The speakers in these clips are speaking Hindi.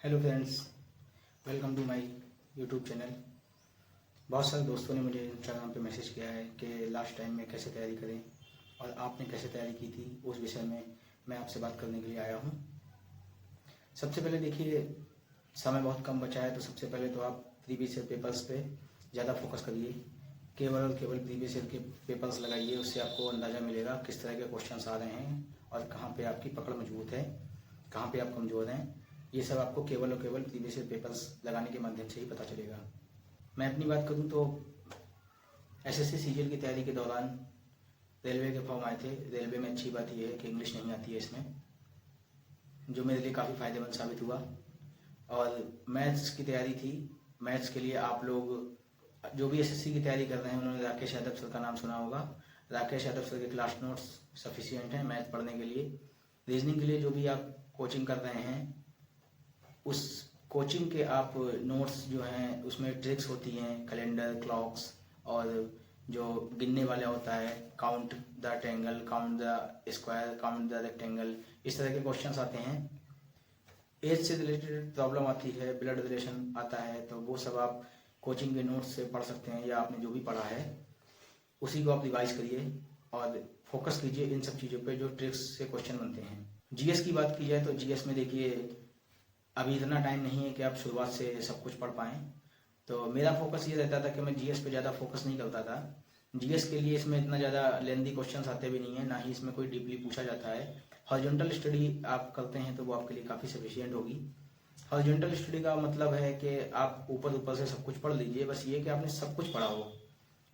Hello friends, welcome to my YouTube channel. बहुत सारे दोस्तों ने मुझे इंस्टाग्राम पे मैसेज किया है कि लास्ट टाइम में कैसे तैयारी करें और आपने कैसे तैयारी की थी, उस विषय में मैं आपसे बात करने के लिए आया हूँ। सबसे पहले देखिए, समय बहुत कम बचा है, तो सबसे पहले तो आप प्रीवियस ईयर पेपर्स पे ज़्यादा फोकस करिए। केवल और केवल प्रीवियस ईयर के पेपर्स लगाइए, उससे आपको अंदाज़ा मिलेगा किस तरह के क्वेश्चन आ रहे हैं और कहाँ पर आपकी पकड़ मजबूत है, कहाँ पर आप कमज़ोर हैं। ये सब आपको केवल और केवल प्रीवियस ईयर पेपर्स लगाने के माध्यम से ही पता चलेगा। मैं अपनी बात करूं तो एसएससी सीजीएल की तैयारी के दौरान रेलवे के फॉर्म आए थे। रेलवे में अच्छी बात यह है कि इंग्लिश नहीं आती है इसमें, जो मेरे लिए काफ़ी फ़ायदेमंद साबित हुआ। और मैथ्स की तैयारी थी। मैथ्स के लिए आप लोग जो भी एसएससी की तैयारी कर रहे हैं, उन्होंने राकेश यादव सर का नाम सुना होगा। राकेश यादव सर के क्लास नोट्स सफिशियंट हैं मैथ पढ़ने के लिए। रीजनिंग के लिए जो भी आप कोचिंग कर रहे हैं, उस कोचिंग के आप नोट्स जो हैं उसमें ट्रिक्स होती हैं, कैलेंडर, क्लॉक्स और जो गिनने वाला होता है, count the triangle, count the square, count the rectangle, इस तरह के क्वेश्चंस आते हैं। एज से रिलेटेड प्रॉब्लम आती है, ब्लड रिलेशन आता है, तो वो सब आप कोचिंग के नोट्स से पढ़ सकते हैं, या आपने जो भी पढ़ा है उसी को आप रिवाइज करिए और फोकस कीजिए इन सब चीज़ों पे जो ट्रिक्स से क्वेश्चन बनते हैं। जीएस की बात की जाए तो जीएस में देखिए, अभी इतना टाइम नहीं है कि आप शुरुआत से सब कुछ पढ़ पाएँ। तो मेरा फोकस ये रहता था कि मैं जीएस पे ज़्यादा फोकस नहीं करता था। जीएस के लिए इसमें इतना ज़्यादा लेंथी क्वेश्चंस आते भी नहीं है, ना ही इसमें कोई डीपली पूछा जाता है। हॉरिजॉन्टल स्टडी आप करते हैं तो वो आपके लिए काफ़ी सफिशिएंट होगी। हॉरिजॉन्टल स्टडी का मतलब है कि आप ऊपर ऊपर से सब कुछ पढ़ लीजिए, बस ये कि आपने सब कुछ पढ़ा हो,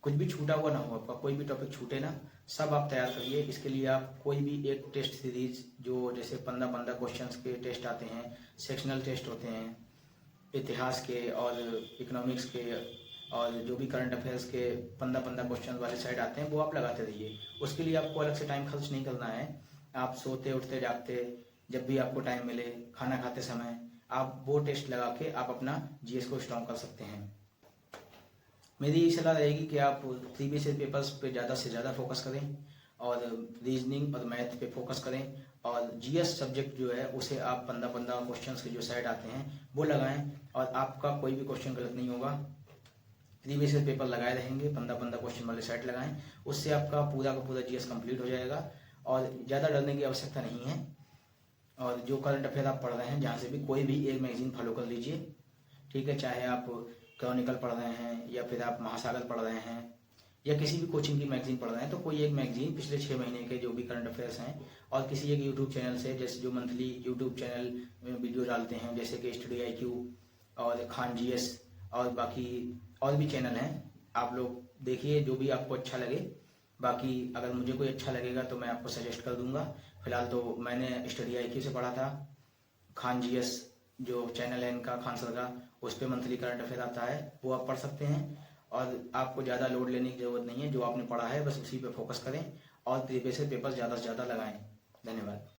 कुछ भी छूटा हुआ ना हो, आपका कोई भी टॉपिक छूटे ना, सब आप तैयार करिए। इसके लिए आप कोई भी एक टेस्ट सीरीज, जो जैसे 15-15 क्वेश्चंस के टेस्ट आते हैं, सेक्शनल टेस्ट होते हैं इतिहास के और इकोनॉमिक्स के, और जो भी करंट अफेयर्स के 15-15 क्वेश्चन वाले साइड आते हैं, वो आप लगाते रहिए। उसके लिए आपको अलग से टाइम खर्च नहीं करना है। आप सोते उठते जागते जब भी आपको टाइम मिले, खाना खाते समय, आप वो टेस्ट लगा के आप अपना जीएस को स्ट्रॉन्ग कर सकते हैं। मेरी यही सलाह रहेगी कि आप प्रीवियस ईयर पेपर्स पे ज़्यादा से ज़्यादा फोकस करें और रीजनिंग और मैथ पे फोकस करें, और जीएस सब्जेक्ट जो है उसे आप 15-15 क्वेश्चंस के जो सेट आते हैं वो लगाएं, और आपका कोई भी क्वेश्चन गलत नहीं होगा। प्रीवियस ईयर पेपर लगाए रहेंगे, 15-15 क्वेश्चन वाले सेट लगाएं, उससे आपका पूरा का पूरा जीएस कंप्लीट हो जाएगा और ज़्यादा डरने की आवश्यकता नहीं है। और जो करंट अफेयर आप पढ़ रहे हैं, जहाँ से भी कोई भी एक मैगजीन फॉलो कर लीजिए, ठीक है। चाहे आप क्रॉनिकल पढ़ रहे हैं, या फिर आप महासागर पढ़ रहे हैं, या किसी भी कोचिंग की मैगजीन पढ़ रहे हैं, तो कोई एक मैगजीन पिछले 6 महीने के जो भी करंट अफेयर्स हैं, और किसी एक यूट्यूब चैनल से, जैसे जो मंथली यूट्यूब चैनल में वीडियो डालते हैं, जैसे कि स्टडी आईक्यू और खान जीएस और बाकी और भी चैनल हैं, आप लोग देखिए जो भी आपको अच्छा लगे। बाकी अगर मुझे कोई अच्छा लगेगा तो मैं आपको सजेस्ट कर दूंगा। फिलहाल तो मैंने स्टडी आईक्यू से पढ़ा था। खान जीएस जो चैनल है इनका, खान सर का, उस पर मंथली करंट अफेयर आता है, वो आप पढ़ सकते हैं। और आपको ज़्यादा लोड लेने की ज़रूरत नहीं है, जो आपने पढ़ा है बस उसी पे फोकस करें और प्रीवियस पेपर ज़्यादा से ज़्यादा लगाएं। धन्यवाद।